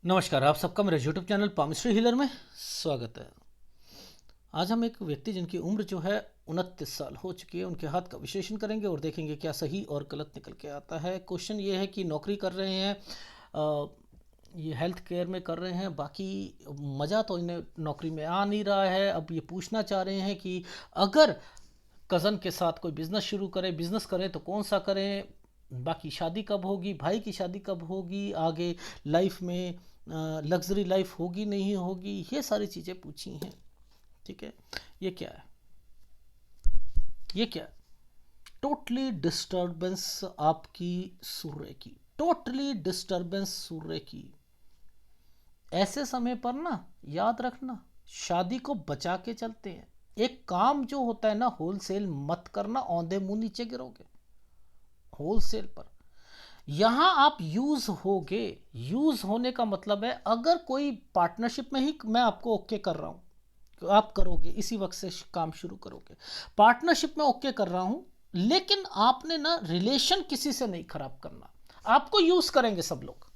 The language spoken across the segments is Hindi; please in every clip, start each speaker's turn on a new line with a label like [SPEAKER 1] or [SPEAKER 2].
[SPEAKER 1] नमस्कार, आप सबका मेरे यूट्यूब चैनल पामिस्ट्री हीलर में स्वागत है। आज हम एक व्यक्ति जिनकी उम्र जो है 29 साल हो चुकी है, उनके हाथ का विश्लेषण करेंगे और देखेंगे क्या सही और गलत निकल के आता है। क्वेश्चन ये है कि नौकरी कर रहे हैं, ये हेल्थ केयर में कर रहे हैं, बाकी मज़ा तो इन्हें नौकरी में आ नहीं रहा है। अब ये पूछना चाह रहे हैं कि अगर कज़न के साथ कोई बिज़नेस करें तो कौन सा करें, बाकी शादी कब होगी, भाई की शादी कब होगी, आगे लाइफ में लग्जरी लाइफ होगी नहीं होगी, ये सारी चीज़ें पूछी हैं। ठीक है, ये क्या है, ये क्या है? टोटली डिस्टर्बेंस आपकी सूर्य की, टोटली डिस्टर्बेंस सूर्य की। ऐसे समय पर ना याद रखना, शादी को बचा के चलते हैं। एक काम जो होता है ना, होलसेल मत करना, औंधे मुंह नीचे गिरोगे होलसेल पर। यहां आप यूज होगे। यूज होने का मतलब है, अगर कोई पार्टनरशिप में ही मैं आपको ओके कर रहा हूं, आप करोगे इसी वक्त से काम शुरू करोगे। पार्टनरशिप में ओके कर रहा हूं, लेकिन आपने ना रिलेशन किसी से नहीं खराब करना। आपको यूज करेंगे सब लोग,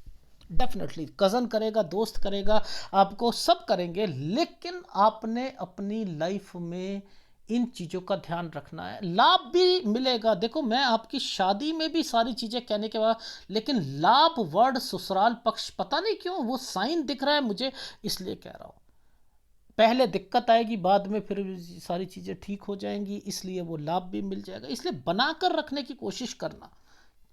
[SPEAKER 1] डेफिनेटली कजन करेगा, दोस्त करेगा, आपको सब करेंगे, लेकिन आपने अपनी लाइफ में इन चीज़ों का ध्यान रखना है। लाभ भी मिलेगा। देखो, मैं आपकी शादी में भी सारी चीज़ें कहने के बाद, लेकिन लाभ वर्ड ससुराल पक्ष पता नहीं क्यों वो साइन दिख रहा है मुझे, इसलिए कह रहा हूँ। पहले दिक्कत आएगी, बाद में फिर सारी चीज़ें ठीक हो जाएंगी, इसलिए वो लाभ भी मिल जाएगा। इसलिए बनाकर रखने की कोशिश करना।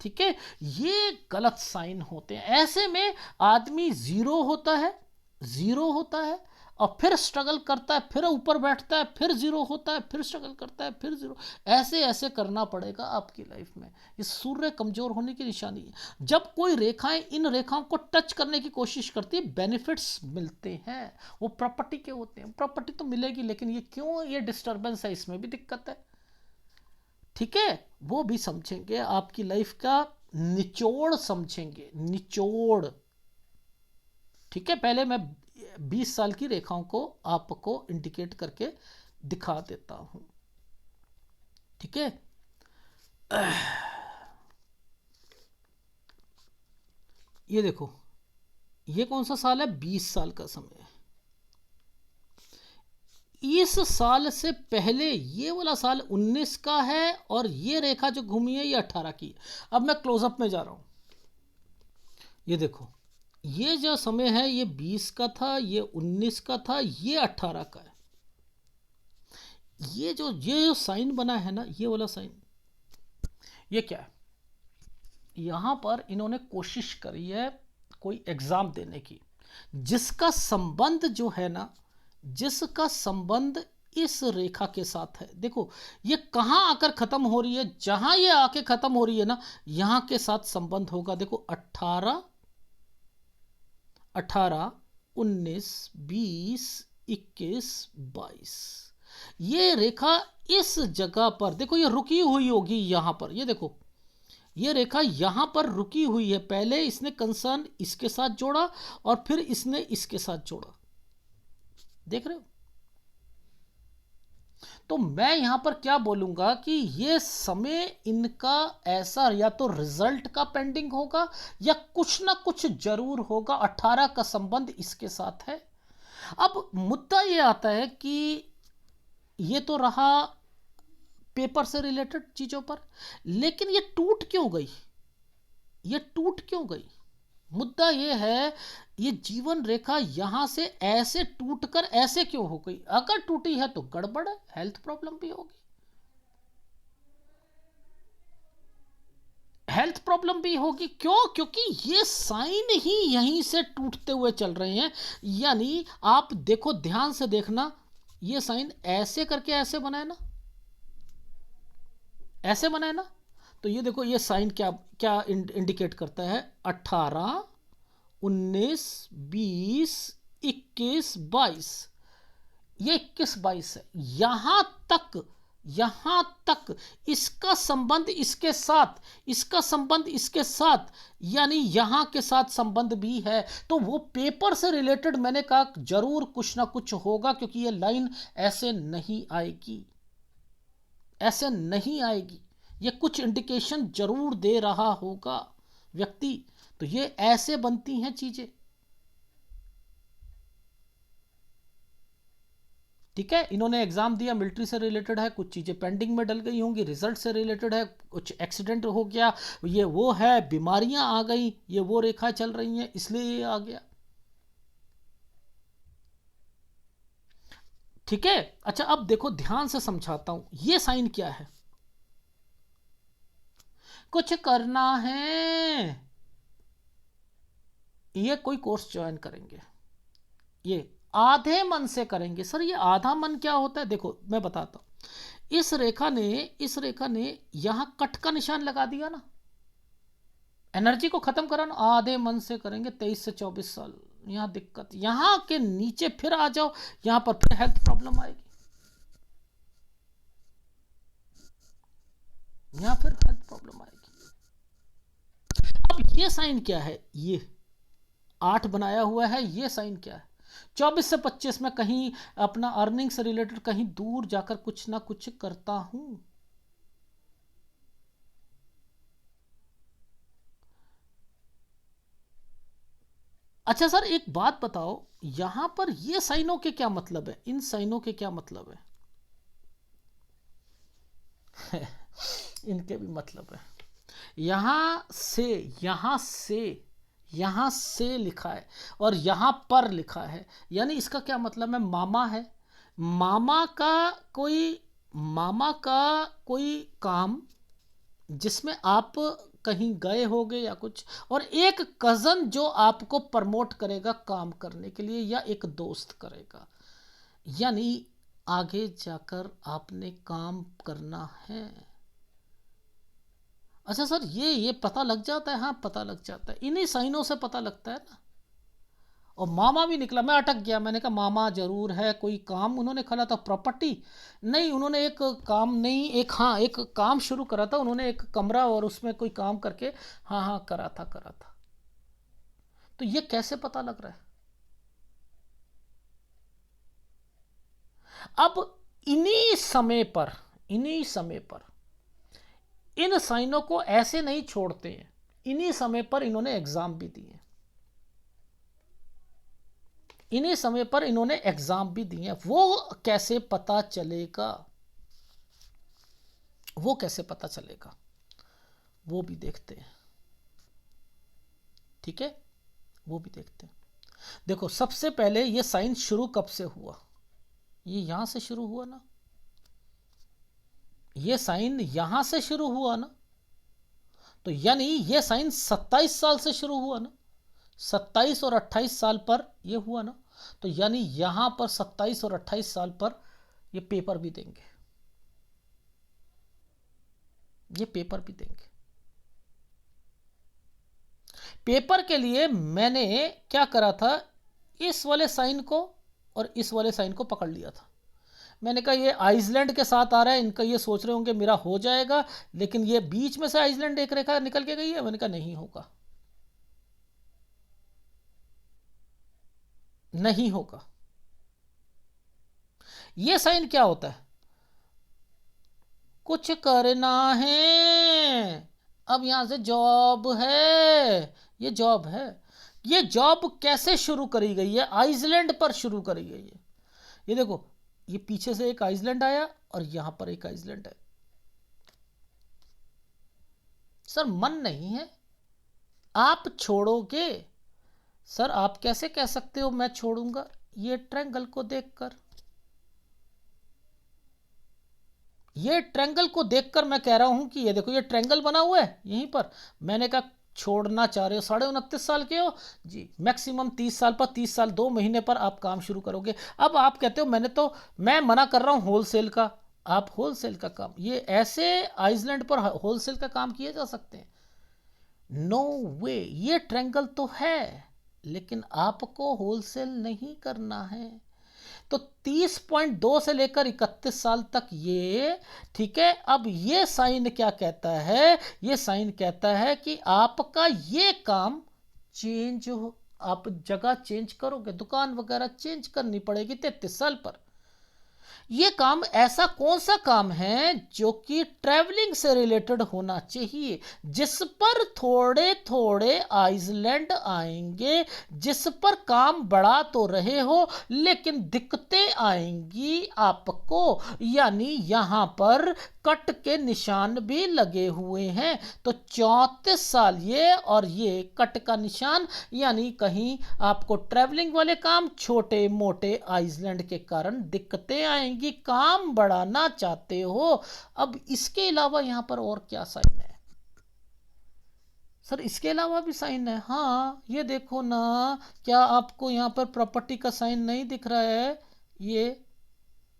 [SPEAKER 1] ठीक है, ये गलत साइन होते हैं। ऐसे में आदमी जीरो होता है और फिर स्ट्रगल करता है, फिर ऊपर बैठता है, फिर जीरो होता है, फिर स्ट्रगल करता है, फिर जीरो। ऐसे ऐसे करना पड़ेगा आपकी लाइफ में। ये सूर्य कमजोर होने की निशानी है। जब कोई रेखाएं इन रेखाओं को टच करने की कोशिश करती है, बेनिफिट्स मिलते हैं। वो प्रॉपर्टी के होते हैं, प्रॉपर्टी तो मिलेगी, लेकिन ये क्यों, ये डिस्टर्बेंस है, इसमें भी दिक्कत है। ठीक है, वो भी समझेंगे, आपकी लाइफ का निचोड़ समझेंगे, निचोड़। ठीक है, पहले मैं 20 साल की रेखाओं को आपको इंडिकेट करके दिखा देता हूं। ठीक है, ये देखो, ये कौन सा साल है? 20 साल का समय है। इस साल से पहले ये वाला साल 19 का है, और ये रेखा जो घूमी है ये 18 की है। अब मैं क्लोजअप में जा रहा हूं। ये देखो, ये जो समय है ये 20 का था, ये 19 का था, ये 18 का है। ये जो साइन बना है ना, ये वाला साइन, ये क्या है? यहां पर इन्होंने कोशिश करी है कोई एग्जाम देने की, जिसका संबंध जो है ना, जिसका संबंध इस रेखा के साथ है। देखो, ये कहां आकर खत्म हो रही है, जहां ये आके खत्म हो रही है ना, यहां के साथ संबंध होगा। देखो, 18, 18, 19, 20, 21, 22, ये रेखा इस जगह पर देखो, ये रुकी हुई होगी यहां पर। ये देखो, ये रेखा यहां पर रुकी हुई है। पहले इसने कंसर्न इसके साथ जोड़ा और फिर इसने इसके साथ जोड़ा। देख रहे हो? तो मैं यहां पर क्या बोलूंगा कि ये समय इनका ऐसा, या तो रिजल्ट का पेंडिंग होगा, या कुछ ना कुछ जरूर होगा। 18 का संबंध इसके साथ है। अब मुद्दा ये आता है कि ये तो रहा पेपर से रिलेटेड चीजों पर, लेकिन ये टूट क्यों गई? ये टूट क्यों गई? मुद्दा ये है, ये जीवन रेखा यहां से ऐसे टूटकर ऐसे क्यों हो गई? अगर टूटी है तो गड़बड़ है, हेल्थ प्रॉब्लम भी होगी, हेल्थ प्रॉब्लम भी होगी। क्यों? क्योंकि ये साइन ही यहीं से टूटते हुए चल रहे हैं। यानी आप देखो, ध्यान से देखना, ये साइन ऐसे करके ऐसे बना है ना, ऐसे बना है ना। तो ये देखो, ये साइन क्या क्या इंडिकेट करता है? 18, 19, 20, 21, 22। ये 21, 22 है। यहां तक इसका संबंध इसके साथ, इसका संबंध इसके साथ, यानी यहां के साथ संबंध भी है। तो वो पेपर से रिलेटेड, मैंने कहा जरूर कुछ ना कुछ होगा, क्योंकि ये लाइन ऐसे नहीं आएगी, ऐसे नहीं आएगी। ये कुछ इंडिकेशन जरूर दे रहा होगा व्यक्ति। तो ये ऐसे बनती हैं चीजें। ठीक है, इन्होंने एग्जाम दिया, मिलिट्री से रिलेटेड है, कुछ चीज़ें पेंडिंग में डल गई होंगी, रिजल्ट से रिलेटेड है, कुछ एक्सीडेंट हो गया, ये वो है, बीमारियां आ गई, ये वो रेखा चल रही हैं, इसलिए ये आ गया। ठीक है, अच्छा अब देखो ध्यान से समझाता हूं, ये साइन क्या है। कुछ करना है, ये कोई कोर्स ज्वाइन करेंगे, ये आधे मन से करेंगे। सर ये आधा मन क्या होता है, देखो मैं बताता हूं। इस रेखा ने यहां कट का निशान लगा दिया ना, एनर्जी को खत्म करा ना, आधे मन से करेंगे 23 से 24 साल। यहां दिक्कत, यहां के नीचे फिर आ जाओ, यहां पर फिर हेल्थ प्रॉब्लम आएगी, यहां फिर हेल्थ प्रॉब्लम आएगी। अब ये साइन क्या है, ये 8 बनाया हुआ है, ये साइन क्या है। 24 से 25 में कहीं अपना अर्निंग से रिलेटेड कहीं दूर जाकर कुछ ना कुछ करता हूं। अच्छा सर एक बात बताओ, यहां पर ये साइनों के क्या मतलब है, इन साइनों के क्या मतलब है इनके भी मतलब है। यहां से लिखा है और यहां पर लिखा है, यानी इसका क्या मतलब है, मामा है, मामा का कोई मामा का कोई काम जिसमें आप कहीं गए होगे या कुछ, और एक कजन जो आपको प्रमोट करेगा काम करने के लिए, या एक दोस्त करेगा, यानी आगे जाकर आपने काम करना है। अच्छा सर ये पता लग जाता है, हाँ पता लग जाता है, इन्हीं साइनों से पता लगता है ना। और मामा भी निकला, मैं अटक गया, मैंने कहा मामा जरूर है, कोई काम उन्होंने खोला था, प्रॉपर्टी नहीं, उन्होंने एक काम नहीं, एक हाँ एक काम शुरू करा था उन्होंने, एक कमरा, और उसमें कोई काम करके, हाँ हाँ करा था। तो ये कैसे पता लग रहा है। अब इन्हीं समय पर इन साइनों को ऐसे नहीं छोड़ते हैं, इन्हीं समय पर इन्होंने एग्जाम भी दिए, इन्हीं समय पर इन्होंने एग्जाम भी दिए। वो कैसे पता चलेगा, वो कैसे पता चलेगा, वो भी देखते हैं। ठीक है, वो भी देखते हैं। देखो सबसे पहले ये साइन शुरू कब से हुआ, ये यहां से शुरू हुआ ना, ये साइन यहां से शुरू हुआ ना, तो यानी ये साइन 27 साल से शुरू हुआ ना, 27 और 28 साल पर ये हुआ ना, तो यानी यहां पर 27 और 28 साल पर ये पेपर भी देंगे, ये पेपर भी देंगे। पेपर के लिए मैंने क्या करा था, इस वाले साइन को और इस वाले साइन को पकड़ लिया था। मैंने कहा ये आइसलैंड के साथ आ रहा है, इनका ये सोच रहे होंगे मेरा हो जाएगा, लेकिन ये बीच में से आइसलैंड एक रेखा निकल के गई है, मैंने कहा नहीं होगा, नहीं होगा। ये साइन क्या होता है, कुछ करना है। अब यहां से जॉब है, ये जॉब कैसे शुरू करी गई है, आइसलैंड पर शुरू करी गई है। ये देखो, ये पीछे से एक आइसलैंड आया और यहां पर एक आइसलैंड है। सर मन नहीं है, आप छोड़ोगे। सर आप कैसे कह सकते हो मैं छोड़ूंगा, ये ट्रायंगल को देखकर, ये ट्रायंगल को देखकर मैं कह रहा हूं कि ये देखो ये ट्रायंगल बना हुआ है यहीं पर। मैंने कहा छोड़ना चाह रहे हो, 29.5 साल के हो जी, मैक्सिमम 30 साल पर, 30 साल 2 महीने पर आप काम शुरू करोगे। अब आप कहते हो मैं मना कर रहा हूं होलसेल का, आप होलसेल का काम, ये ऐसे आइसलैंड पर होलसेल का काम किए जा सकते हैं, नो वे। ये ट्रायंगल तो है लेकिन आपको होलसेल नहीं करना है। तो 30.2 से लेकर 31 साल तक ये ठीक है। अब ये साइन क्या कहता है, ये साइन कहता है कि आपका ये काम चेंज हो, आप जगह चेंज करोगे, दुकान वगैरह चेंज करनी पड़ेगी 33 साल पर। ये काम ऐसा कौन सा काम है जो कि ट्रैवलिंग से रिलेटेड होना चाहिए, जिस पर थोड़े थोड़े आइसलैंड आएंगे, जिस पर काम बढ़ा तो रहे हो लेकिन दिक्कतें आएंगी आपको। यानी यहां पर कट के निशान भी लगे हुए हैं। तो 34 साल ये और ये कट का निशान, यानी कहीं आपको ट्रैवलिंग वाले काम, छोटे मोटे आइसलैंड के कारण दिक्कतें आएंगी, काम बढ़ाना चाहते हो। अब इसके अलावा यहां पर और क्या साइन है सर? इसके अलावा भी साइन है, हाँ ये देखो ना। क्या आपको यहां पर प्रॉपर्टी का साइन नहीं दिख रहा है?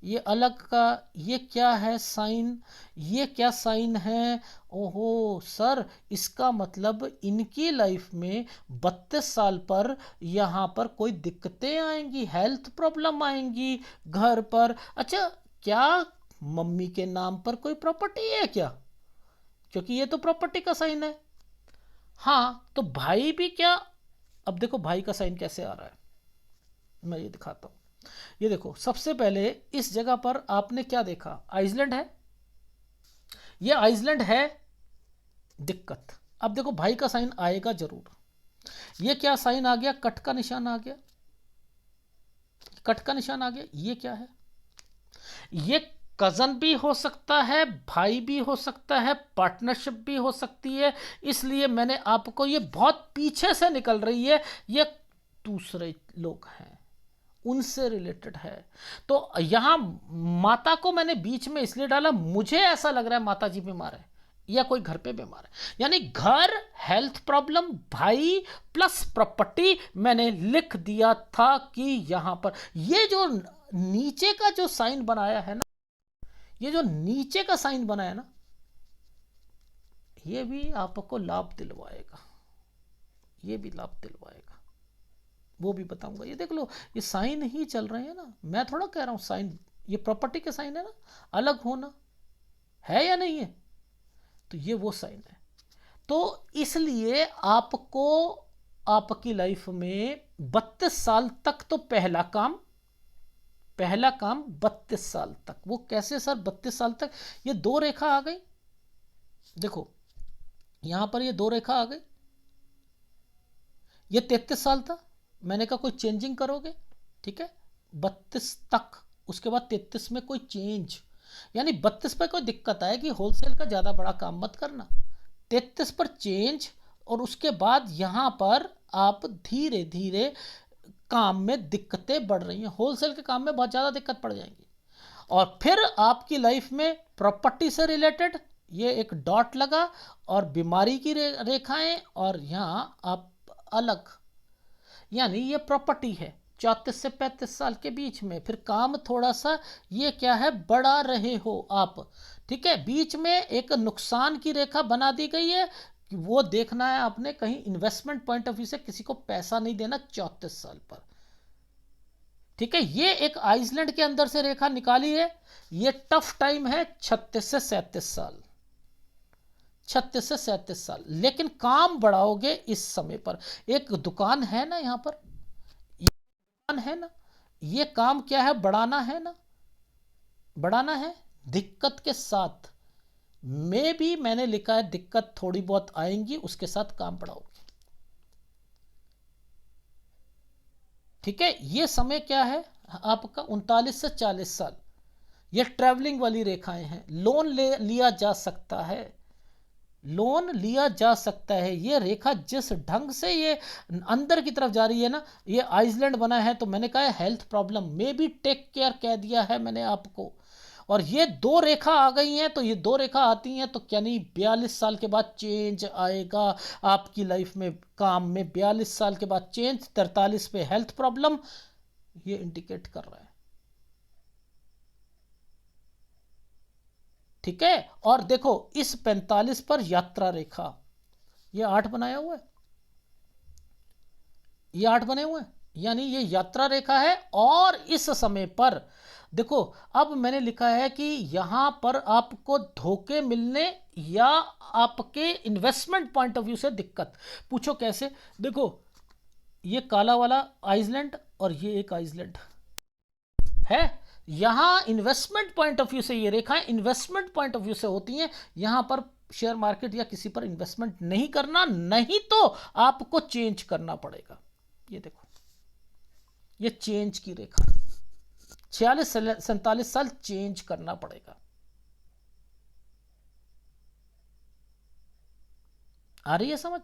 [SPEAKER 1] ये अलग का, ये क्या है साइन? ये क्या साइन है? ओहो सर, इसका मतलब इनकी लाइफ में 32 साल पर यहाँ पर कोई दिक्कतें आएंगी, हेल्थ प्रॉब्लम आएंगी घर पर। अच्छा, क्या मम्मी के नाम पर कोई प्रॉपर्टी है क्या? क्योंकि ये तो प्रॉपर्टी का साइन है। हाँ, तो भाई भी क्या? अब देखो भाई का साइन कैसे आ रहा है, मैं ये दिखाता हूँ। ये देखो, सबसे पहले इस जगह पर आपने क्या देखा? आइसलैंड है, ये आइसलैंड है, दिक्कत। अब देखो भाई का साइन आएगा जरूर। ये क्या साइन आ गया? कट का निशान आ गया, कट का निशान आ गया। ये क्या है? ये कजन भी हो सकता है, भाई भी हो सकता है, पार्टनरशिप भी हो सकती है। इसलिए मैंने आपको, ये बहुत पीछे से निकल रही है, ये दूसरे लोग हैं, उनसे रिलेटेड है। तो यहां माता को मैंने बीच में इसलिए डाला, मुझे ऐसा लग रहा है माता जी बीमार है या कोई घर पे बीमार है। यानी घर, हेल्थ प्रॉब्लम, भाई प्लस प्रॉपर्टी मैंने लिख दिया था कि यहां पर ये जो नीचे का जो साइन बनाया है ना, ये जो नीचे का साइन बनाया ना, ये भी आपको लाभ दिलवाएगा, ये भी लाभ दिलवाएगा, वो भी बताऊंगा। ये देख लो, ये साइन ही चल रहे हैं ना, मैं थोड़ा कह रहा हूं साइन, ये प्रॉपर्टी के साइन है ना, अलग होना है या नहीं है? तो ये वो साइन है। तो इसलिए आपको आपकी लाइफ में 32 साल तक, तो पहला काम 32 साल तक, वो कैसे सर 32 साल तक? ये दो रेखा आ गई, देखो यहां पर ये दो रेखा आ गई। ये 33 साल था, मैंने कहा कोई चेंजिंग करोगे, ठीक है, 32 तक, उसके बाद 33 में कोई चेंज, यानी 32 पर कोई दिक्कत आएगी, होलसेल का ज़्यादा बड़ा काम मत करना, 33 पर चेंज, और उसके बाद यहाँ पर आप धीरे धीरे काम में दिक्कतें बढ़ रही हैं, होलसेल के काम में बहुत ज़्यादा दिक्कत पड़ जाएंगी। और फिर आपकी लाइफ में प्रॉपर्टी से रिलेटेड ये एक डॉट लगा, और बीमारी की रेखाएं, और यहाँ आप अलग, यानी ये प्रॉपर्टी है 34 से 35 साल के बीच में। फिर काम थोड़ा सा, ये क्या है, बढ़ा रहे हो आप, ठीक है। बीच में एक नुकसान की रेखा बना दी गई है, वो देखना है आपने, कहीं इन्वेस्टमेंट पॉइंट ऑफ व्यू से किसी को पैसा नहीं देना 34 साल पर, ठीक है। ये एक आइसलैंड के अंदर से रेखा निकाली है। ये टफ टाइम है 36 से 37 साल, 36 से 37 साल, लेकिन काम बढ़ाओगे इस समय पर। एक दुकान है ना यहां पर, ये दुकान है ना, ये काम क्या है, बढ़ाना है ना, बढ़ाना है दिक्कत के साथ में भी मैंने लिखा है, दिक्कत थोड़ी बहुत आएंगी, उसके साथ काम बढ़ाओगे, ठीक है। ये समय क्या है आपका, 39 से 40 साल, ये ट्रैवलिंग वाली रेखाएं हैं। लोन लिया जा सकता है, लोन लिया जा सकता है। ये रेखा जिस ढंग से ये अंदर की तरफ जा रही है ना, ये आइसलैंड बना है, तो मैंने कहा है हेल्थ प्रॉब्लम में भी टेक केयर कह दिया है मैंने आपको। और ये दो रेखा आ गई हैं, तो ये दो रेखा आती हैं तो क्या नहीं, 42 साल के बाद चेंज आएगा आपकी लाइफ में, काम में 42 साल के बाद चेंज, 43 पे हेल्थ प्रॉब्लम, ये इंडिकेट कर रहा है, ठीक है। और देखो इस 45 पर यात्रा रेखा, ये 8 बनाया हुआ है, ये 8 बने हुए हैं, यानी ये यात्रा रेखा है। और इस समय पर देखो, अब मैंने लिखा है कि यहां पर आपको धोखे मिलने या आपके इन्वेस्टमेंट पॉइंट ऑफ व्यू से दिक्कत। पूछो कैसे? देखो ये काला वाला आइसलैंड और ये एक आइसलैंड है, यहां इन्वेस्टमेंट पॉइंट ऑफ व्यू से ये रेखाएं इन्वेस्टमेंट पॉइंट ऑफ व्यू से होती हैं। यहां पर शेयर मार्केट या किसी पर इन्वेस्टमेंट नहीं करना, नहीं तो आपको चेंज करना पड़ेगा। ये देखो, ये चेंज की रेखा, 46-47 साल चेंज करना पड़ेगा। आ रही है समझ?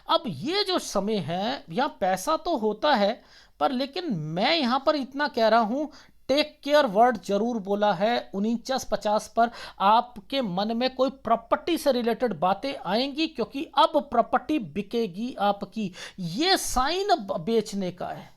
[SPEAKER 1] अब ये जो समय है, यहां पैसा तो होता है, पर लेकिन मैं यहां पर इतना कह रहा हूं, टेक केयर वर्ड जरूर बोला है। 49-50 पर आपके मन में कोई प्रॉपर्टी से रिलेटेड बातें आएंगी, क्योंकि अब प्रॉपर्टी बिकेगी आपकी। ये साइन बेचने का है,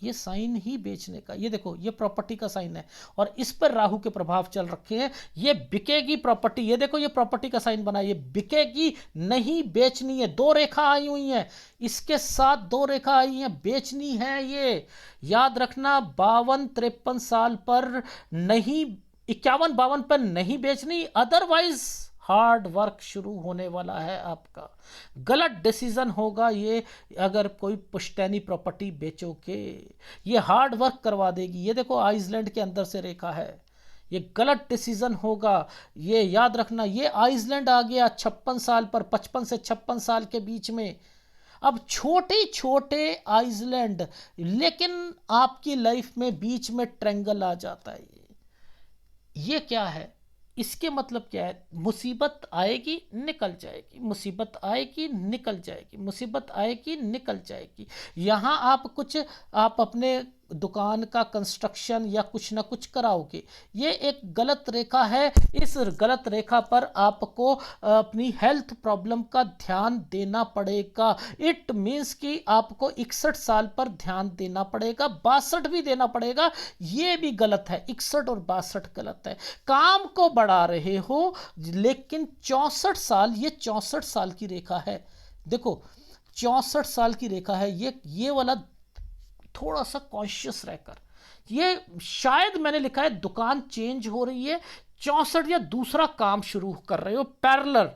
[SPEAKER 1] ये साइन ही बेचने का। ये देखो, ये प्रॉपर्टी का साइन है और इस पर राहु के प्रभाव चल रखे हैं। ये बिकेगी प्रॉपर्टी। ये देखो, ये प्रॉपर्टी का साइन बना है, ये बिकेगी, नहीं बेचनी है। दो रेखा आई हुई हैं, इसके साथ दो रेखा आई हैं, बेचनी है। ये याद रखना, 52-53 साल पर नहीं, 51-52 पर नहीं बेचनी, अदरवाइज हार्ड वर्क शुरू होने वाला है आपका। गलत डिसीजन होगा ये अगर कोई पुश्तैनी प्रॉपर्टी बेचोगे, ये हार्ड वर्क करवा देगी। ये देखो, आइसलैंड के अंदर से रेखा है, ये गलत डिसीजन होगा, ये याद रखना। ये आइसलैंड आ गया 56 साल पर, 55 से 56 साल के बीच में। अब छोटे छोटे आइसलैंड, लेकिन आपकी लाइफ में बीच में ट्रेंगल आ जाता है। ये क्या है? इसके मतलब क्या है? मुसीबत आएगी निकल जाएगी, मुसीबत आएगी निकल जाएगी, मुसीबत आएगी निकल जाएगी। यहाँ आप अपने दुकान का कंस्ट्रक्शन या कुछ ना कुछ कराओगे, ये एक गलत रेखा है। इस गलत रेखा पर आपको अपनी हेल्थ प्रॉब्लम का ध्यान देना पड़ेगा। इट मीन्स कि आपको 61 साल पर ध्यान देना पड़ेगा, 62 भी देना पड़ेगा। ये भी गलत है, 61 और 62 गलत है। काम को बढ़ा रहे हो, लेकिन 64 साल, ये 64 साल की रेखा है। देखो, 64 साल की रेखा है ये वाला। थोड़ा सा कॉन्शियस रहकर, ये शायद मैंने लिखा है दुकान चेंज हो रही है, 64 या दूसरा काम शुरू कर रहे हो पैरेलल,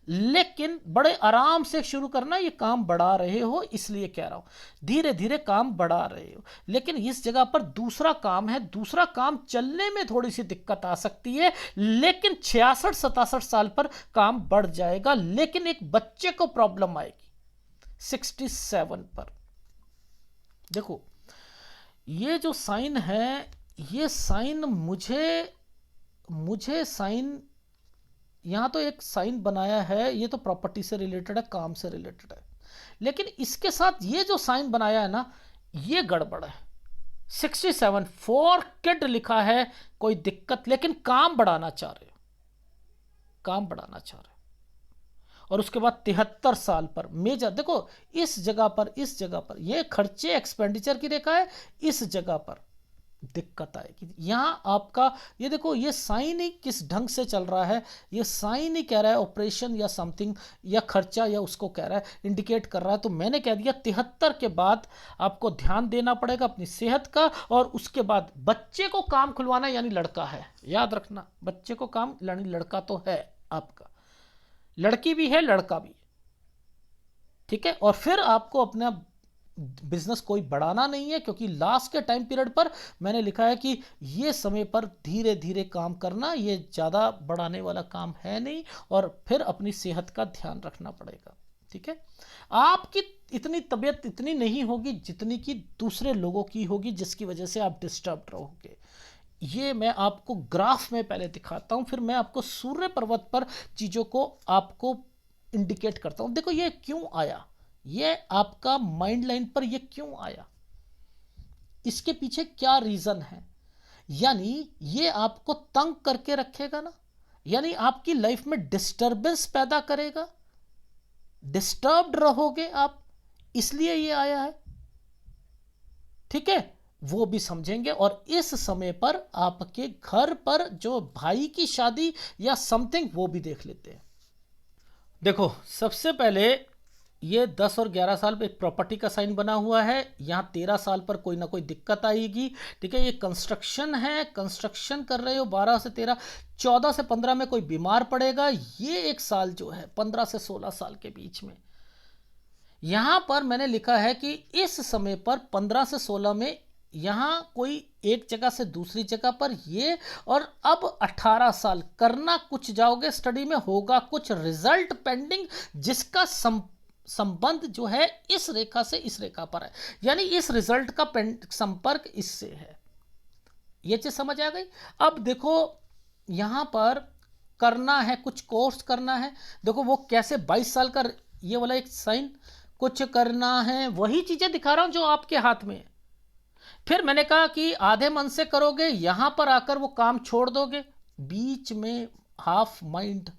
[SPEAKER 1] लेकिन बड़े आराम से शुरू करना। ये काम बढ़ा रहे हो, इसलिए कह रहा हूं धीरे धीरे काम बढ़ा रहे हो, लेकिन इस जगह पर दूसरा काम है। दूसरा काम चलने में थोड़ी सी दिक्कत आ सकती है, लेकिन 66-67 साल पर काम बढ़ जाएगा। लेकिन एक बच्चे को प्रॉब्लम आएगी 67 पर। देखो, ये जो साइन है, ये साइन मुझे साइन, यहां तो एक साइन बनाया है, ये तो प्रॉपर्टी से रिलेटेड है, काम से रिलेटेड है, लेकिन इसके साथ ये जो साइन बनाया है ना, ये गड़बड़ है। 67 फॉर किड लिखा है, कोई दिक्कत, लेकिन काम बढ़ाना चाह रहे हो, काम बढ़ाना चाह रहे हो। और उसके बाद 73 साल पर मेजर, देखो इस जगह पर ये खर्चे एक्सपेंडिचर की रेखा है, इस जगह पर दिक्कत आएगी। यहां आपका ये देखो, ये साइन ही किस ढंग से चल रहा है, ये साइन ही कह रहा है ऑपरेशन या समथिंग या खर्चा, या उसको कह रहा है, इंडिकेट कर रहा है। तो मैंने कह दिया 73 के बाद आपको ध्यान देना पड़ेगा अपनी सेहत का, और उसके बाद बच्चे को काम खुलवाना, यानी लड़का है, याद रखना, बच्चे को काम, यानी लड़का तो है आपका, लड़की भी है लड़का भी, ठीक है। और फिर आपको अपना बिजनेस कोई बढ़ाना नहीं है, क्योंकि लास्ट के टाइम पीरियड पर मैंने लिखा है कि ये समय पर धीरे धीरे काम करना, ये ज़्यादा बढ़ाने वाला काम है नहीं, और फिर अपनी सेहत का ध्यान रखना पड़ेगा, ठीक है। आपकी इतनी तबीयत इतनी नहीं होगी जितनी कि दूसरे लोगों की होगी, जिसकी वजह से आप डिस्टर्ब रहोगे। ये मैं आपको ग्राफ में पहले दिखाता हूं, फिर मैं आपको सूर्य पर्वत पर चीज़ों को आपको इंडिकेट करता हूं। देखो, ये क्यों आया, ये आपका माइंड लाइन पर ये क्यों आया, इसके पीछे क्या रीजन है। यानी ये आपको तंग करके रखेगा ना, यानी आपकी लाइफ में डिस्टर्बेंस पैदा करेगा, डिस्टर्ब्ड रहोगे आप, इसलिए ये आया है, ठीक है। वो भी समझेंगे। और इस समय पर आपके घर पर जो भाई की शादी या समथिंग, वो भी देख लेते हैं। देखो, सबसे पहले ये 10 और 11 साल पे एक प्रॉपर्टी का साइन बना हुआ है, यहाँ 13 साल पर कोई ना कोई दिक्कत आएगी, ठीक है। ये कंस्ट्रक्शन है, कंस्ट्रक्शन कर रहे हो 12 से 13, 14 से 15 में कोई बीमार पड़ेगा, ये एक साल जो है 15 से 16 साल के बीच में। यहां पर मैंने लिखा है कि इस समय पर 15 से 16 में यहाँ कोई एक जगह से दूसरी जगह पर ये, और अब 18 साल करना कुछ जाओगे, स्टडी में होगा कुछ, रिजल्ट पेंडिंग, जिसका संबंध जो है इस रेखा से इस रेखा पर है, यानी इस रिजल्ट का संपर्क इससे है। ये चीज समझ आ गई। अब देखो यहां पर करना है कुछ, कोर्स करना है, देखो वो कैसे 22 साल का ये वाला एक साइन, कुछ करना है, वही चीजें दिखा रहा हूं जो आपके हाथ में है। फिर मैंने कहा कि आधे मन से करोगे, यहां पर आकर वो काम छोड़ दोगे, बीच में हाफ माइंड,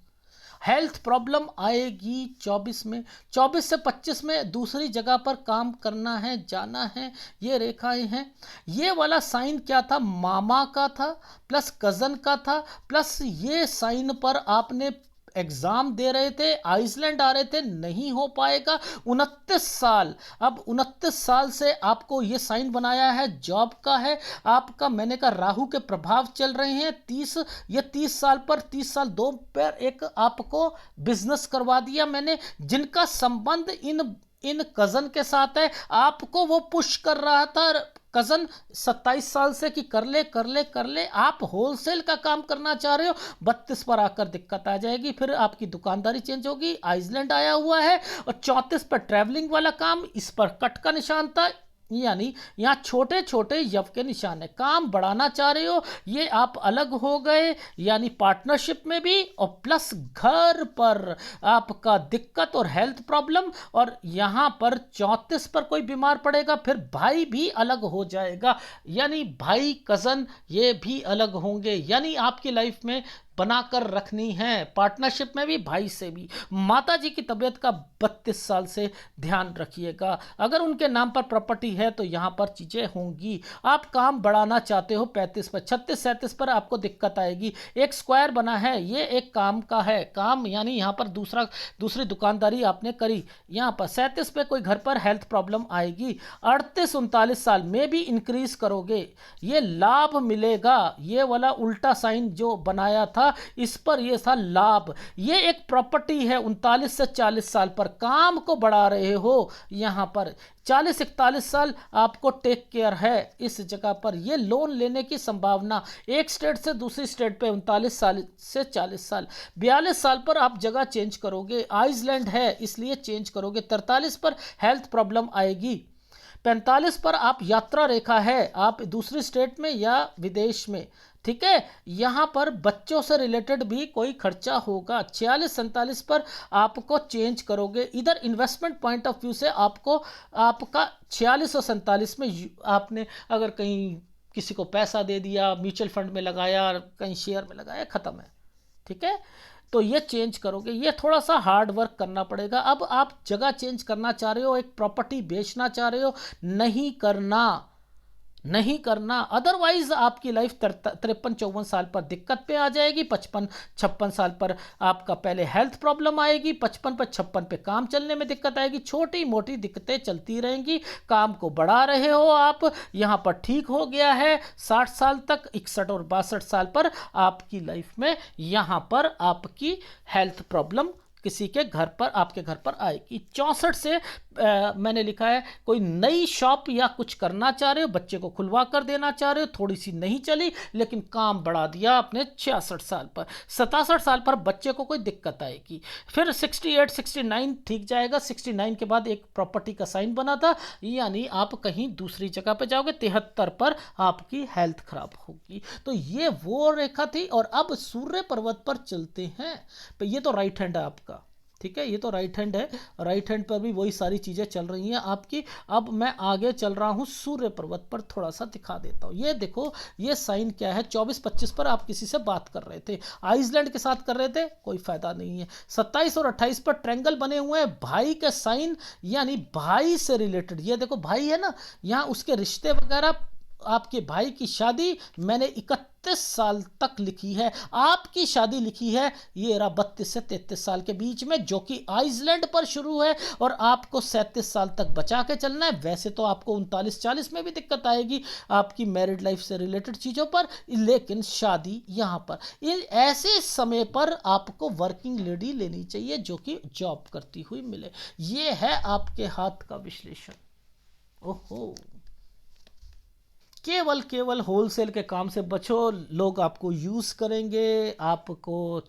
[SPEAKER 1] हेल्थ प्रॉब्लम आएगी 24 में, 24 से 25 में दूसरी जगह पर काम करना है, जाना है, ये रेखाएं हैं। ये वाला साइन क्या था, मामा का था प्लस कज़न का था, प्लस ये साइन पर आपने एग्जाम दे रहे थे, आइसलैंड आ रहे थे, नहीं हो पाएगा। 29 साल, अब 29 साल से आपको ये साइन बनाया है, जॉब का है आपका, मैंने कहा राहु के प्रभाव चल रहे हैं। 30 साल पर 30 साल 2 पर एक आपको बिजनेस करवा दिया मैंने, जिनका संबंध इन कजन के साथ है। आपको वो पुश कर रहा था कजन 27 साल से कि कर ले कर ले कर ले, आप होलसेल का काम करना चाह रहे हो, 32 पर आकर दिक्कत आ जाएगी, फिर आपकी दुकानदारी चेंज होगी, आइसलैंड आया हुआ है, और 34 पर ट्रैवलिंग वाला काम, इस पर कट का निशान था, यानी यहाँ छोटे छोटे यव के निशान है। काम बढ़ाना चाह रहे हो, ये आप अलग हो गए, यानी पार्टनरशिप में भी, और प्लस घर पर आपका दिक्कत और हेल्थ प्रॉब्लम, और यहाँ पर 34 पर कोई बीमार पड़ेगा, फिर भाई भी अलग हो जाएगा, यानी भाई कज़न ये भी अलग होंगे, यानी आपकी लाइफ में बनाकर रखनी है, पार्टनरशिप में भी, भाई से भी। माता जी की तबीयत का 32 साल से ध्यान रखिएगा। अगर उनके नाम पर प्रॉपर्टी है तो यहाँ पर चीज़ें होंगी। आप काम बढ़ाना चाहते हो 35 पर, 36 37 पर आपको दिक्कत आएगी। एक स्क्वायर बना है, ये एक काम का है, काम यानी यहाँ पर दूसरी दुकानदारी आपने करी, यहाँ पर 37 पे कोई घर पर हेल्थ प्रॉब्लम आएगी। 38 39 साल में भी इंक्रीज करोगे, ये लाभ मिलेगा। ये वाला उल्टा साइन जो बनाया था इस पर ये था लाभ, ये एक प्रॉपर्टी है। 39 से 40 साल पर काम को बढ़ा रहे हो, यहां पर 40-41 साल आपको टेक केयर है इस जगह पर। ये लोन लेने की संभावना, एक स्टेट से दूसरी स्टेट पे 39 साल से 40 साल, 42 साल पर आप जगह चेंज करोगे, आइसलैंड है इसलिए चेंज करोगे, 43 पर हेल्थ प्रॉब्लम आएगी, 45 पर आप यात्रा रेखा है, आप दूसरी स्टेट में या विदेश में, ठीक है, यहां पर बच्चों से रिलेटेड भी कोई खर्चा होगा। 46-47 पर आपको चेंज करोगे, इधर इन्वेस्टमेंट पॉइंट ऑफ व्यू से आपको आपका 46 और 47 में आपने अगर कहीं किसी को पैसा दे दिया, म्यूचुअल फंड में लगाया, कहीं शेयर में लगाया, खत्म है, ठीक है, तो ये चेंज करोगे। ये थोड़ा सा हार्ड वर्क करना पड़ेगा। अब आप जगह चेंज करना चाह रहे हो, एक प्रॉपर्टी बेचना चाह रहे हो, नहीं करना, अदरवाइज आपकी लाइफ 53-54 साल पर दिक्कत पे आ जाएगी। 55-56 साल पर आपका पहले हेल्थ प्रॉब्लम आएगी, 55-56 पे काम चलने में दिक्कत आएगी, छोटी मोटी दिक्कतें चलती रहेंगी। काम को बढ़ा रहे हो आप, यहाँ पर ठीक हो गया है 60 साल तक, 61 और 62 साल पर आपकी लाइफ में यहाँ पर आपकी हेल्थ प्रॉब्लम किसी के घर पर, आपके घर पर आएगी। 64 से मैंने लिखा है कोई नई शॉप या कुछ करना चाह रहे हो, बच्चे को खुलवा कर देना चाह रहे हो, थोड़ी सी नहीं चली लेकिन काम बढ़ा दिया आपने 66 साल पर। 67 साल पर बच्चे को कोई दिक्कत आएगी, फिर 68 69 ठीक जाएगा। 69 के बाद एक प्रॉपर्टी का साइन बना था, यानी आप कहीं दूसरी जगह पर जाओगे। 73 पर आपकी हेल्थ खराब होगी। तो ये वो रेखा थी। और अब सूर्य पर्वत पर चलते हैं, तो ये तो राइट हैंड है आपका, ठीक है, ये तो राइट हैंड है, राइट हैंड पर भी वही सारी चीज़ें चल रही हैं आपकी। अब मैं आगे चल रहा हूँ, सूर्य पर्वत पर थोड़ा सा दिखा देता हूँ। ये देखो, ये साइन क्या है, 24-25 पर आप किसी से बात कर रहे थे, आइसलैंड के साथ कर रहे थे, कोई फायदा नहीं है। 27 और 28 पर ट्रैंगल बने हुए हैं, भाई के साइन, यानी भाई से रिलेटेड, ये देखो भाई है ना, यहाँ उसके रिश्ते वगैरह, आपके भाई की शादी मैंने 31 साल तक लिखी है, आपकी शादी लिखी है ये रहा 32 से 33 साल के बीच में, जो कि आइसलैंड पर शुरू है, और आपको 37 साल तक बचा के चलना है। वैसे तो आपको 39-40 में भी दिक्कत आएगी आपकी मैरिड लाइफ से रिलेटेड चीज़ों पर, लेकिन शादी यहाँ पर ऐसे समय पर आपको वर्किंग लेडी लेनी चाहिए जो कि जॉब करती हुई मिले। ये है आपके हाथ का विश्लेषण। ओहो, केवल केवल होलसेल के काम से बचो। लोग आपको यूज करेंगे, आपको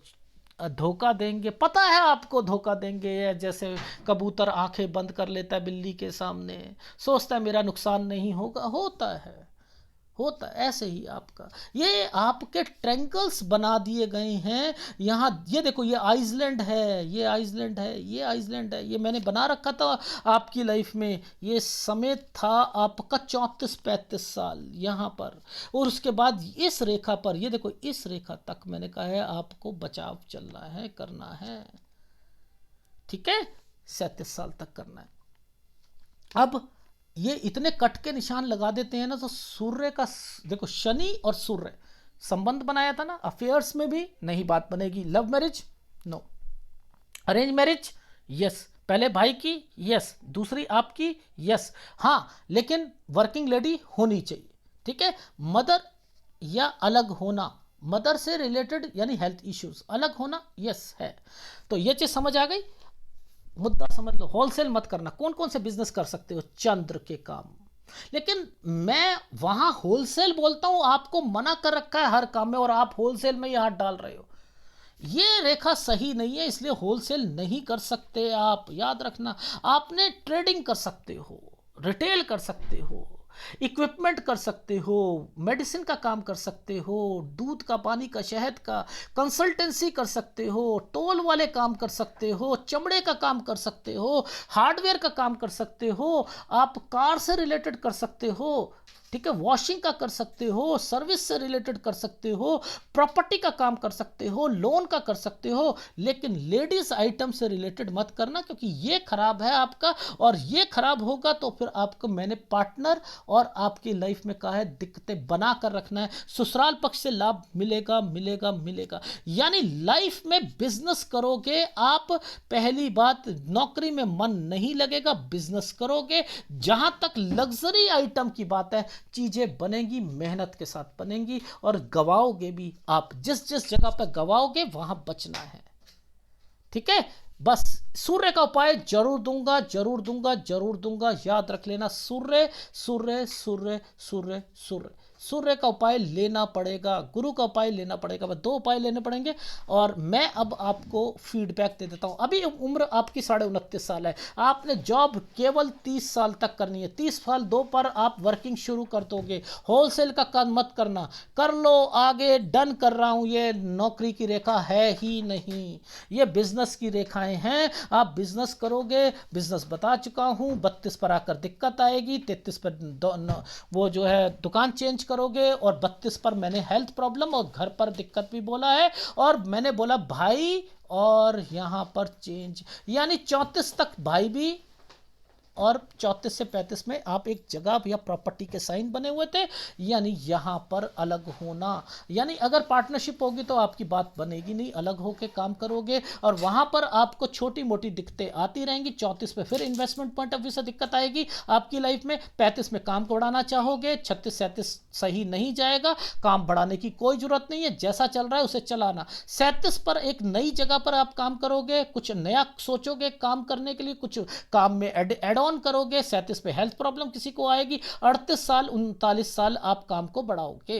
[SPEAKER 1] धोखा देंगे, पता है आपको धोखा देंगे। जैसे कबूतर आंखें बंद कर लेता है बिल्ली के सामने, सोचता है मेरा नुकसान नहीं होगा, होता है, होता है। ऐसे ही आपका ये आपके ट्रैंगल्स बना दिए गए हैं। यहाँ ये देखो, ये आइसलैंड है, ये आइसलैंड है, ये आइसलैंड है, ये मैंने बना रखा था आपकी लाइफ में। ये समय था आपका 34-35 साल यहाँ पर, और उसके बाद इस रेखा पर, ये देखो इस रेखा तक मैंने कहा है आपको बचाव चलना है, करना है, ठीक है, 37 साल तक करना है। अब ये इतने कट के निशान लगा देते हैं ना, तो सूर्य का देखो, शनि और सूर्य संबंध बनाया था ना, अफेयर्स में भी नहीं बात बनेगी। Love marriage no, arrange marriage yes, पहले भाई की यस, दूसरी आपकी यस, हाँ, लेकिन वर्किंग लेडी होनी चाहिए, ठीक है। मदर या अलग होना, मदर से रिलेटेड यानी हेल्थ इश्यूज, अलग होना यस है। तो ये चीज समझ आ गई, मुद्दा समझ लो। होलसेल मत करना। कौन कौन से बिजनेस कर सकते हो? चंद्र के काम। लेकिन मैं वहां होलसेल बोलता हूं, आपको मना कर रखा है हर काम में, और आप होलसेल में ही हाथ डाल रहे हो। ये रेखा सही नहीं है, इसलिए होलसेल नहीं कर सकते आप, याद रखना। आपने ट्रेडिंग कर सकते हो, रिटेल कर सकते हो, इक्विपमेंट कर सकते हो, मेडिसिन का काम कर सकते हो, दूध का, पानी का, शहद का, कंसल्टेंसी कर सकते हो, टोल वाले काम कर सकते हो, चमड़े का काम कर सकते हो, हार्डवेयर का काम कर सकते हो, आप कार से रिलेटेड कर सकते हो, ठीक है, वॉशिंग का कर सकते हो, सर्विस से रिलेटेड कर सकते हो, प्रॉपर्टी का काम कर सकते हो, लोन का कर सकते हो। लेकिन लेडीज आइटम से रिलेटेड मत करना, क्योंकि ये खराब है आपका, और ये खराब होगा तो फिर आपको मैंने पार्टनर और आपकी लाइफ में कहा है दिक्कतें बना कर रखना है। ससुराल पक्ष से लाभ मिलेगा, मिलेगा, मिलेगा। यानी लाइफ में बिजनेस करोगे आप, पहली बात, नौकरी में मन नहीं लगेगा, बिजनेस करोगे। जहां तक लग्जरी आइटम की बात है, चीजें बनेंगी, मेहनत के साथ बनेंगी, और गवाओगे भी आप। जिस जिस जगह पर गवाओगे वहां बचना है, ठीक है। बस सूर्य का उपाय जरूर दूंगा, जरूर दूंगा, जरूर दूंगा, याद रख लेना। सूर्य सूर्य सूर्य सूर्य सूर्य, सूर्य का उपाय लेना पड़ेगा, गुरु का उपाय लेना पड़ेगा, बस 2 उपाय लेने पड़ेंगे। और मैं अब आपको फीडबैक दे देता हूं। अभी उम्र आपकी 29.5 साल है, आपने जॉब केवल 30 साल तक करनी है। 30 साल 2 पर आप वर्किंग शुरू कर दोगे। होलसेल का काम मत करना, कर लो आगे, डन कर रहा हूं। ये नौकरी की रेखा है ही नहीं, ये बिजनेस की रेखाएं हैं। आप बिजनेस करोगे, बिजनेस बता चुका हूं। 32 पर आकर दिक्कत आएगी, 33 पर वो जो है दुकान चेंज करोगे, और 32 पर मैंने हेल्थ प्रॉब्लम और घर पर दिक्कत भी बोला है, और मैंने बोला भाई, और यहां पर चेंज, यानी 34 तक भाई भी, और 34 से 35 में आप एक जगह या प्रॉपर्टी के साइन बने हुए थे। यानी यहां पर अलग होना, यानी अगर पार्टनरशिप होगी तो आपकी बात बनेगी नहीं, अलग होकर काम करोगे, और वहां पर आपको छोटी मोटी दिक्कतें आती रहेंगी। 34 पे फिर इन्वेस्टमेंट पॉइंट ऑफ व्यू से दिक्कत आएगी आपकी लाइफ में। 35 में काम को बढ़ाना चाहोगे, 36-37 सही नहीं जाएगा, काम बढ़ाने की कोई जरूरत नहीं है, जैसा चल रहा है उसे चलाना। 37 पर एक नई जगह पर आप काम करोगे, कुछ नया सोचोगे काम करने के लिए, कुछ काम में एड ऑन करोगे। 37 पे हेल्थ प्रॉब्लम किसी को आएगी। 38 साल 39 साल आप काम को बढ़ाओगे,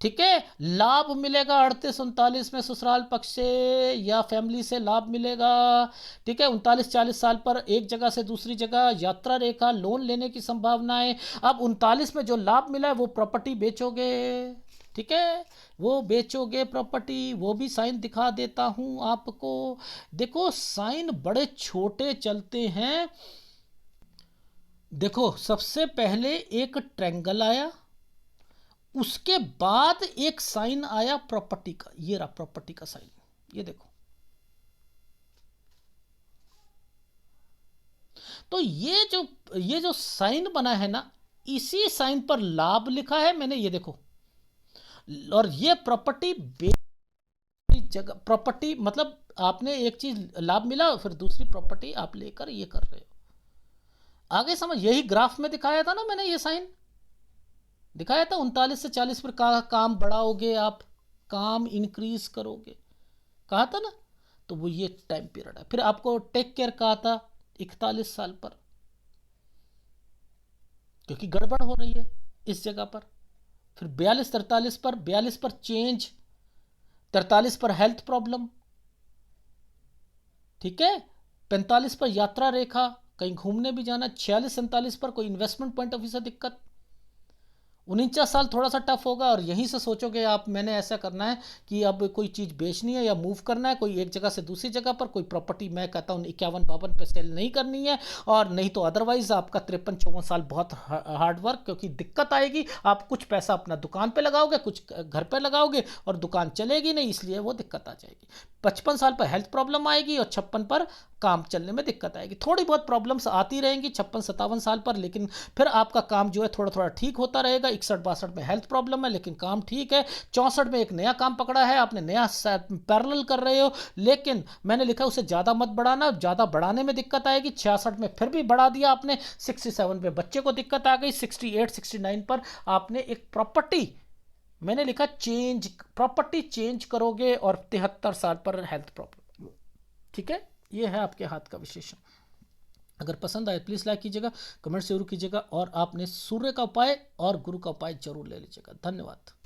[SPEAKER 1] ठीक है। लाभ मिलेगा 38-39 में ससुराल पक्ष से या फैमिली से लाभ मिलेगा, ठीक है। 39-40 साल पर एक जगह से दूसरी जगह यात्रा रेखा, लोन लेने की संभावनाएं। अब 39 में जो लाभ मिला है वो प्रॉपर्टी बेचोगे, ठीक है, वो बेचोगे प्रॉपर्टी। वो भी साइन दिखा देता हूं आपको। देखो साइन बड़े छोटे चलते हैं। देखो सबसे पहले एक ट्रायंगल आया, उसके बाद एक साइन आया प्रॉपर्टी का, ये रहा प्रॉपर्टी का साइन, ये देखो। तो ये जो साइन बना है ना, इसी साइन पर लाभ लिखा है मैंने, ये देखो। और ये प्रॉपर्टी जगह, प्रॉपर्टी मतलब आपने एक चीज लाभ मिला, फिर दूसरी प्रॉपर्टी आप लेकर ये कर रहे हो। आगे समझ, यही ग्राफ में दिखाया था ना मैंने, ये साइन दिखाया था। 39 से 40 पर काम बढ़ाओगे आप, काम इंक्रीज करोगे, कहा था ना। तो वो ये टाइम पीरियड है। फिर आपको टेक केयर कहा था 41 साल पर, क्योंकि गड़बड़ हो रही है इस जगह पर। फिर 42 पर चेंज, 43 पर हेल्थ प्रॉब्लम, ठीक है। 45 पर यात्रा रेखा, कहीं घूमने भी जाना। 46 47 पर कोई इन्वेस्टमेंट पॉइंट ऑफ व्यू से दिक्कत। 49 साल थोड़ा सा टफ होगा, और यहीं से सोचोगे आप मैंने ऐसा करना है कि अब कोई चीज़ बेचनी है या मूव करना है कोई एक जगह से दूसरी जगह पर। कोई प्रॉपर्टी मैं कहता हूँ 51 52 पे सेल नहीं करनी है, और नहीं तो अदरवाइज आपका 53 54 साल बहुत हार्ड वर्क, क्योंकि दिक्कत आएगी। आप कुछ पैसा अपना दुकान पे लगाओगे, कुछ घर पे लगाओगे, और दुकान चलेगी नहीं, इसलिए वो दिक्कत आ जाएगी। 55 साल पर हेल्थ प्रॉब्लम आएगी, और 56 पर काम चलने में दिक्कत आएगी। थोड़ी बहुत प्रॉब्लम्स आती रहेंगी 56 57 साल पर, लेकिन फिर आपका काम जो है थोड़ा थोड़ा ठीक होता रहेगा। 61 62 में हेल्थ प्रॉब्लम है लेकिन काम ठीक है। 64 में एक नया काम पकड़ा है आपने, नया पैरेलल कर रहे हो, लेकिन मैंने लिखा उसे ज़्यादा मत बढ़ाना, ज़्यादा बढ़ाने में दिक्कत आएगी। 66 में फिर भी बढ़ा दिया आपने। 67 में बच्चे को दिक्कत आ गई। 68 69 पर आपने एक प्रॉपर्टी, मैंने लिखा चेंज, प्रॉपर्टी चेंज करोगे, और 73 साल पर हेल्थ प्रॉब्लम, ठीक है। ये है आपके हाथ का विशेषण। अगर पसंद आए प्लीज़ लाइक कीजिएगा, कमेंट जरूर कीजिएगा, और आपने सूर्य का उपाय और गुरु का उपाय जरूर ले लीजिएगा। धन्यवाद।